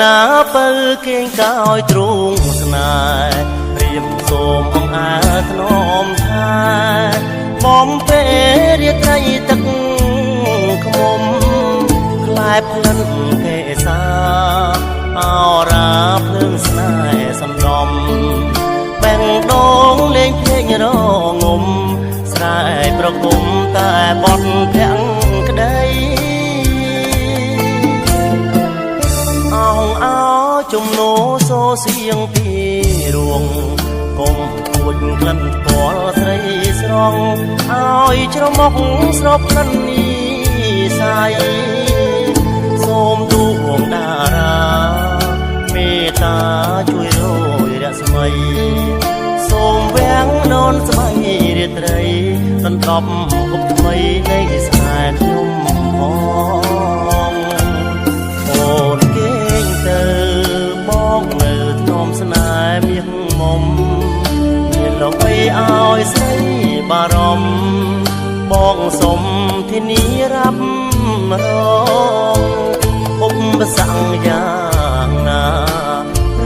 ណាបើគេងកោយទ្រូងស្នេហ៍រៀបសូមអងអើធ្នមថាបំពេលរាត្រីទឹកខ្មុំខ្លែផ្លិនកេសាអរាភ្លើងស្នេហ៍សំដំ បែងដងលេងភ្លេងរងំស្រែកប្រគំតែបត់ភាំងក្ដីអងអោជំនោសូសៀងពីរួងកុំគួចក្លិនពណ៌ស្រីស្រងឲ្យច្រមុកស្របក្លិននេះសាយសូមដួងតារាមេត្តាជួយរយរស្មីសូមវាំងននស្បៃរាត្រីដណ្ដប់គប់ថ្មីនៃស្នេហ៍ខ្ញុំផងអូនគេងទៅបងនៅធ្នមស្នេហ៍មាសមុំមានលោកអីឲ្យស្រីបារម្ភបងសុំធានារាប់រងឧបសគ្គយ៉ាងណា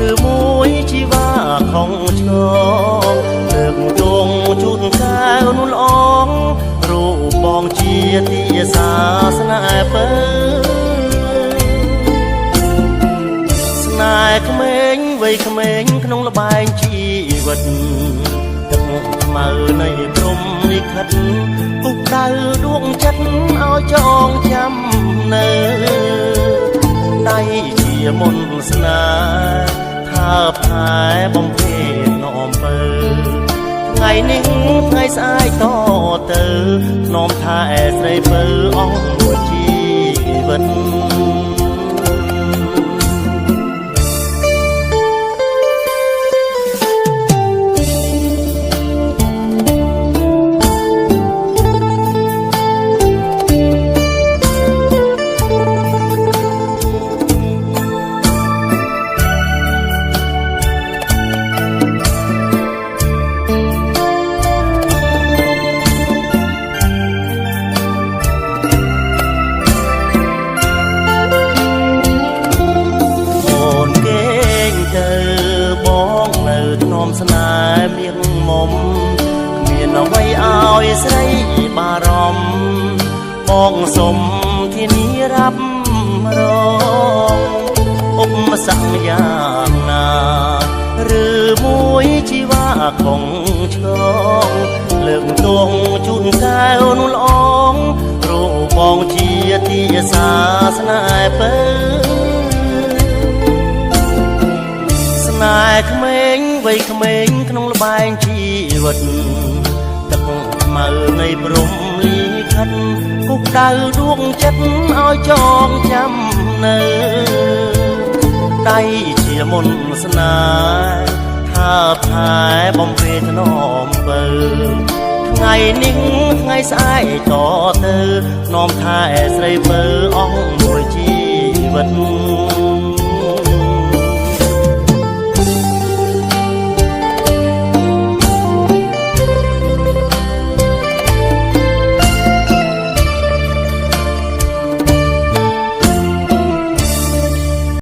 ឬមួយជីវាខំឆ្លងលើកទងជូនកែវនោះល្អងរូបបងជាទីសាស្នេហ៍ពើស្នេហ៍ក្មេងវ័យក្មេងក្នុងលបែងជីវិតទឹកខ្មៅនៃព្រំលិខិតពុកដៅដួងចិត្តឲ្យចងចាំនៅដៃជាមុនស្នេហ៍ថាផែបំពេញនំពើថ្ងៃនេះថ្ងៃស្អែកតទៅនំថាឯស្រីពើអស់មួយជីវិតស្នេហ៍មានមុំគ្មានអ្វីឲ្យស្រីបារម្ភបងសុំធានារាប់រងឧបសគ្គយ៉ាងណាឬមួយជីវាខំឆ្លងលើកទងជូនកែវនោះល្អងរូបបងជាទីសាស្នេហ៍ពើស្នេហ៍ក្មេងវ័យក្មេងក្នុងលបែងជីវិតទឹកខ្មៅនៃព្រំលិខិតពុកដៅដួងចិត្តឲ្យចងចាំនៅដៃជាមុនស្នេហ៍ថាផែបំពេញនំពើថ្ងៃនេះថ្ងៃស្អែកតទៅនាំថាឯស្រីពើអស់មួយជីវិត